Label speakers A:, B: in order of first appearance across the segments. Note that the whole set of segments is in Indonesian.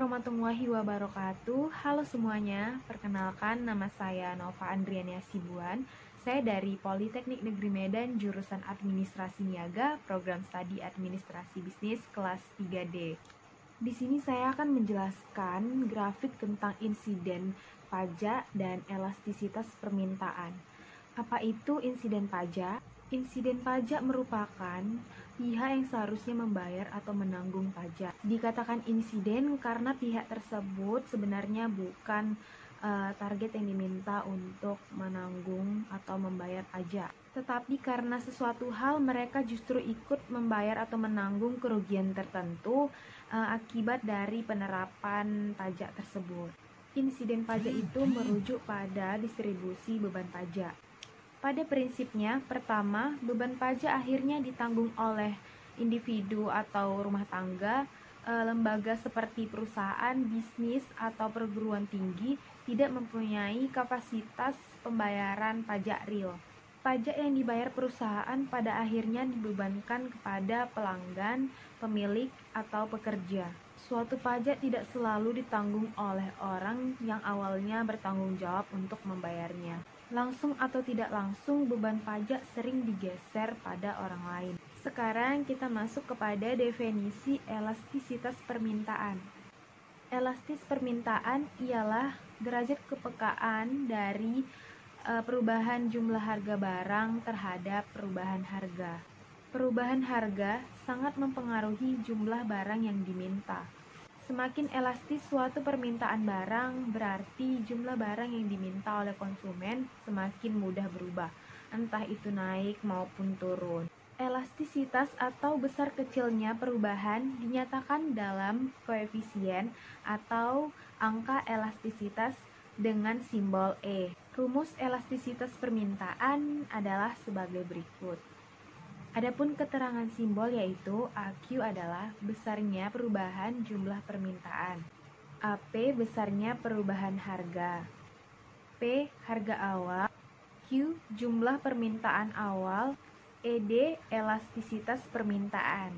A: warahmatullahi wabarakatuh. Halo semuanya, perkenalkan nama saya Nova Andriani Hasibuan. Saya dari Politeknik Negeri Medan, jurusan Administrasi Niaga, program studi Administrasi Bisnis kelas 3D. Di sini saya akan menjelaskan grafik tentang insiden pajak dan elastisitas permintaan. Apa itu insiden pajak? Insiden pajak merupakan pihak yang seharusnya membayar atau menanggung pajak. Dikatakan insiden karena pihak tersebut sebenarnya bukan target yang diminta untuk menanggung atau membayar pajak. Tetapi karena sesuatu hal mereka justru ikut membayar atau menanggung kerugian tertentu akibat dari penerapan pajak tersebut. Insiden pajak itu merujuk pada distribusi beban pajak. Pada prinsipnya, pertama, beban pajak akhirnya ditanggung oleh individu atau rumah tangga. Lembaga seperti perusahaan, bisnis, atau perguruan tinggi tidak mempunyai kapasitas pembayaran pajak real. Pajak yang dibayar perusahaan pada akhirnya dibebankan kepada pelanggan, pemilik, atau pekerja. Suatu pajak tidak selalu ditanggung oleh orang yang awalnya bertanggung jawab untuk membayarnya. Langsung atau tidak langsung, beban pajak sering digeser pada orang lain. Sekarang kita masuk kepada definisi elastisitas permintaan. Elastis permintaan ialah derajat kepekaan dari perubahan jumlah harga barang terhadap perubahan harga. Perubahan harga sangat mempengaruhi jumlah barang yang diminta. Semakin elastis suatu permintaan barang, berarti jumlah barang yang diminta oleh konsumen semakin mudah berubah, entah itu naik maupun turun. Elastisitas atau besar kecilnya perubahan dinyatakan dalam koefisien atau angka elastisitas dengan simbol E. Rumus elastisitas permintaan adalah sebagai berikut. Adapun keterangan simbol yaitu AQ adalah besarnya perubahan jumlah permintaan, AP besarnya perubahan harga, P harga awal, Q jumlah permintaan awal, ED elastisitas permintaan.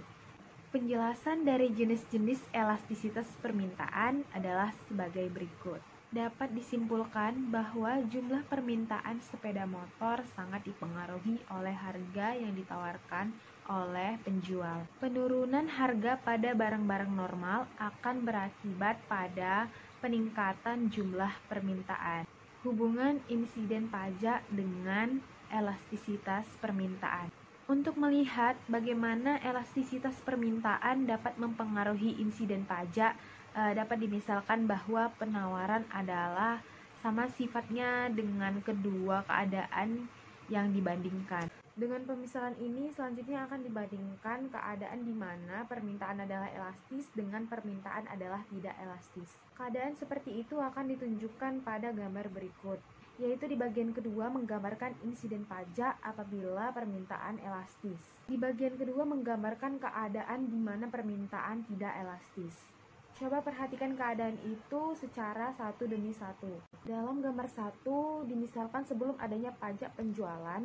A: Penjelasan dari jenis-jenis elastisitas permintaan adalah sebagai berikut. Dapat disimpulkan bahwa jumlah permintaan sepeda motor sangat dipengaruhi oleh harga yang ditawarkan oleh penjual. Penurunan harga pada barang-barang normal akan berakibat pada peningkatan jumlah permintaan. Hubungan insiden pajak dengan elastisitas permintaan. Untuk melihat bagaimana elastisitas permintaan dapat mempengaruhi insiden pajak, dapat dimisalkan bahwa penawaran adalah sama sifatnya dengan kedua keadaan yang dibandingkan. Dengan pemisalan ini selanjutnya akan dibandingkan keadaan di mana permintaan adalah elastis dengan permintaan adalah tidak elastis. Keadaan seperti itu akan ditunjukkan pada gambar berikut, yaitu di bagian kedua menggambarkan insiden pajak apabila permintaan elastis. Di bagian kedua menggambarkan keadaan di mana permintaan tidak elastis. Coba perhatikan keadaan itu secara satu demi satu. Dalam gambar satu, dimisalkan sebelum adanya pajak penjualan,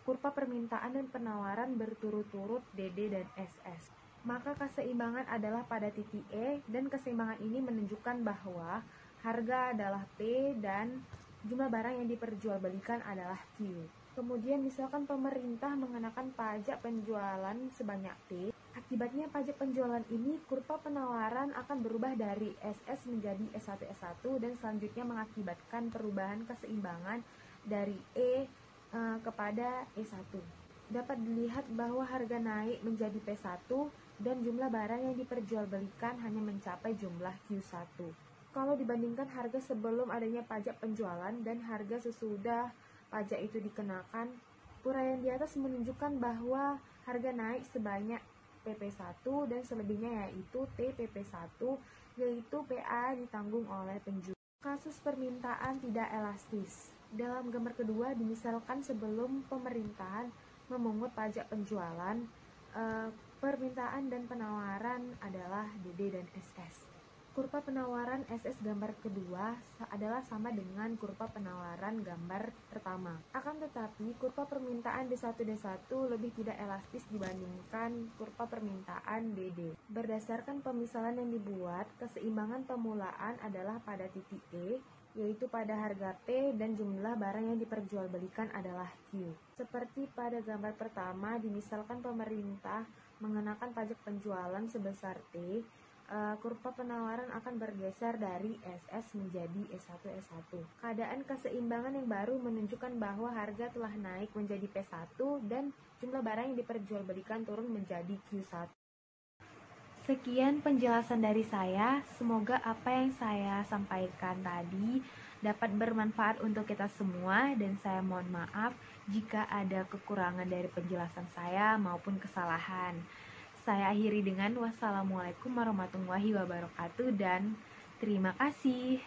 A: kurva permintaan dan penawaran berturut-turut DD dan SS. Maka keseimbangan adalah pada titik E, dan keseimbangan ini menunjukkan bahwa harga adalah P dan jumlah barang yang diperjualbelikan adalah Q. Kemudian misalkan pemerintah mengenakan pajak penjualan sebanyak P. Akibatnya pajak penjualan ini kurva penawaran akan berubah dari SS menjadi S1 dan selanjutnya mengakibatkan perubahan keseimbangan dari E kepada E1. Dapat dilihat bahwa harga naik menjadi P1 dan jumlah barang yang diperjualbelikan hanya mencapai jumlah Q1. Kalau dibandingkan harga sebelum adanya pajak penjualan dan harga sesudah pajak itu dikenakan, uraian di atas menunjukkan bahwa harga naik sebanyak PP1 dan selebihnya yaitu TPP1, yaitu PA ditanggung oleh penjual. Kasus permintaan tidak elastis. Dalam gambar kedua dimisalkan sebelum pemerintahan memungut pajak penjualan, permintaan dan penawaran adalah DD dan SS. Kurva penawaran SS gambar kedua adalah sama dengan kurva penawaran gambar pertama. Akan tetapi, kurva permintaan D1 lebih tidak elastis dibandingkan kurva permintaan DD. Berdasarkan pemisalan yang dibuat, keseimbangan pemulaan adalah pada titik E, yaitu pada harga P dan jumlah barang yang diperjualbelikan adalah Q. Seperti pada gambar pertama, dimisalkan pemerintah mengenakan pajak penjualan sebesar T, kurva penawaran akan bergeser dari SS menjadi S1. Keadaan keseimbangan yang baru menunjukkan bahwa harga telah naik menjadi P1 dan jumlah barang yang diperjualbelikan turun menjadi Q1. Sekian penjelasan dari saya, semoga apa yang saya sampaikan tadi dapat bermanfaat untuk kita semua dan saya mohon maaf jika ada kekurangan dari penjelasan saya maupun kesalahan. Saya akhiri dengan wassalamualaikum warahmatullahi wabarakatuh dan terima kasih.